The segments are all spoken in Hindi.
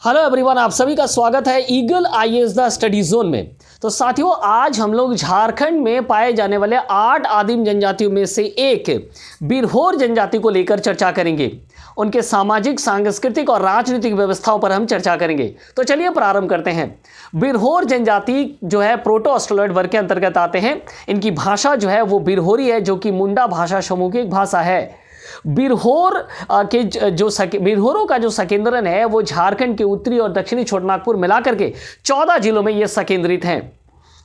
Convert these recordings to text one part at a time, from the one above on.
हेलो एवरीवन, आप सभी का स्वागत है eagle IAS the study zone में। तो साथियों, आज हम लोग झारखंड में पाए जाने वाले 8 आदिम जनजातियों में से एक बिरहोर जनजाति को लेकर चर्चा करेंगे। उनके सामाजिक, सांस्कृतिक और राजनीतिक व्यवस्थाओं पर हम चर्चा करेंगे। तो चलिए प्रारंभ करते हैं। बिरहोर जनजाति जो है प्रोटो ऑस्ट्रेलॉइड वर्ग के अंतर्गत आते हैं। इनकी भाषा जो है वो बिरहोरी है, जो कि मुंडा भाषा समूह की एक भाषा है। बिरहोर के बिरहोरों का जो संकेंद्रण है वो झारखंड के उत्तरी और दक्षिणी छोटानागपुर मिलाकर के 14 जिलों में ये संकेंद्रित हैं।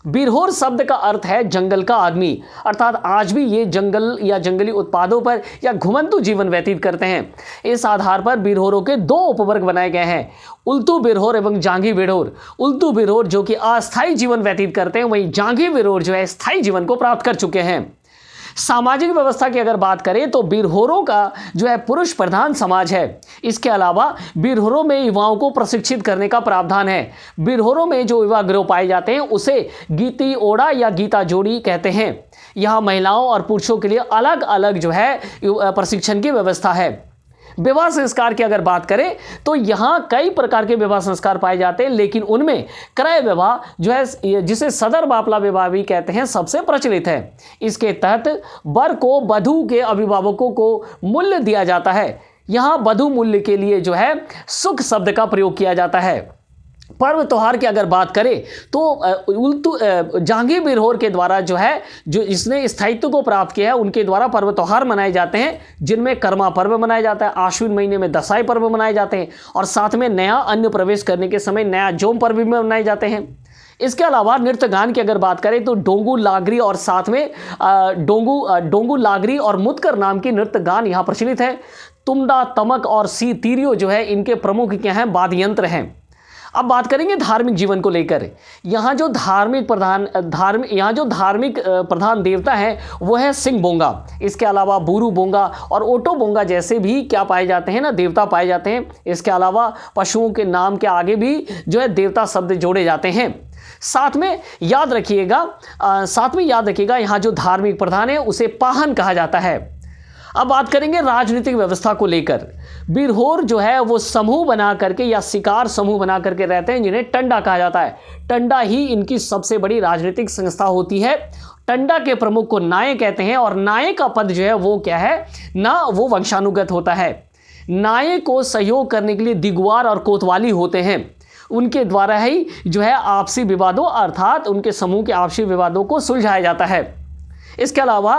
बिरहोर शब्द का अर्थ है जंगल का आदमी, अर्थात आज भी ये जंगल या जंगली उत्पादों पर या घुमंतु जीवन व्यतीत करते हैं। इस आधार पर बिरहोरों के 2 उपवर्ग बनाए गए हैं, उल्तू बिरहोर एवं जांघी बिरहोर। उल्तू बिरहोर जो कि अस्थायी जीवन व्यतीत करते हैं, वहीं जांघी बिरहोर जो है स्थायी जीवन को प्राप्त कर चुके हैं। सामाजिक व्यवस्था की अगर बात करें तो बिरहोरों का जो है पुरुष प्रधान समाज है। इसके अलावा बिरहोरों में युवाओं को प्रशिक्षित करने का प्रावधान है। बिरहोरों में जो युवा गिरोह पाए जाते हैं उसे गीती ओड़ा या गीता जोड़ी कहते हैं। यहाँ महिलाओं और पुरुषों के लिए अलग अलग जो है प्रशिक्षण की व्यवस्था है। विवाह संस्कार की अगर बात करें तो यहाँ कई प्रकार के विवाह संस्कार पाए जाते हैं, लेकिन उनमें क्रय विवाह जो है, जिसे सदर बापला विवाह भी कहते हैं, सबसे प्रचलित है। इसके तहत वर को वधू के अभिभावकों को मूल्य दिया जाता है। यहाँ वधू मूल्य के लिए जो है सुख शब्द का प्रयोग किया जाता है। पर्व त्योहार की अगर बात करें तो जांघी बिरहोर के द्वारा जो है, जो इसने स्थायित्व को प्राप्त किया है, उनके द्वारा पर्व त्योहार मनाए जाते हैं, जिनमें कर्मा पर्व मनाया जाता है, आश्विन महीने में दसाई पर्व मनाए जाते हैं और साथ में नया अन्न प्रवेश करने के समय नया जोम पर्व भी मनाए जाते हैं। इसके अलावा नृत्य गान की अगर बात करें तो डोंगू लागरी और साथ में डोंगू लागरी और मुतकर नाम की नृत्य गान यहाँ प्रचलित है। तुम्डा, तमक और सी तीरियो जो है इनके प्रमुख क्या हैं, वाद्य यंत्र हैं। अब बात करेंगे धार्मिक जीवन को लेकर। यहाँ जो धार्मिक प्रधान देवता है वो है सिंह बोंगा। इसके अलावा बूरू बोंगा और ओटो बोंगा जैसे भी क्या पाए जाते हैं ना, देवता पाए जाते हैं। इसके अलावा पशुओं के नाम के आगे भी जो है देवता शब्द जोड़े जाते हैं। साथ में याद रखिएगा यहाँ जो धार्मिक प्रधान है उसे पाहन कहा जाता है। अब बात करेंगे राजनीतिक व्यवस्था को लेकर। बिरहोर जो है वो समूह बना करके या शिकार समूह बना करके रहते हैं, जिन्हें टंडा कहा जाता है। टंडा ही इनकी सबसे बड़ी राजनीतिक संस्था होती है। टंडा के प्रमुख को नाये कहते हैं और नाये का पद जो है वो क्या है ना, वो वंशानुगत होता है। नाये को सहयोग करने के लिए दिगवार और कोतवाली होते हैं। उनके द्वारा ही जो है आपसी विवादों, अर्थात उनके समूह के आपसी विवादों को सुलझाया जाता है। इसके अलावा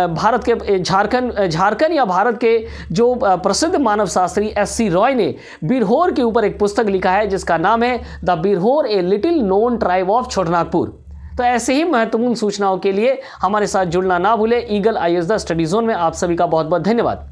भारत के झारखंड या भारत के जो प्रसिद्ध मानव शास्त्री SC रॉय ने बिरहोर के ऊपर एक पुस्तक लिखा है जिसका नाम है the Birhor a little known tribe of Chotanagpur. तो ऐसे ही महत्वपूर्ण सूचनाओं के लिए हमारे साथ जुड़ना ना भूले। Eagle IAS the study zone में आप सभी का बहुत बहुत धन्यवाद।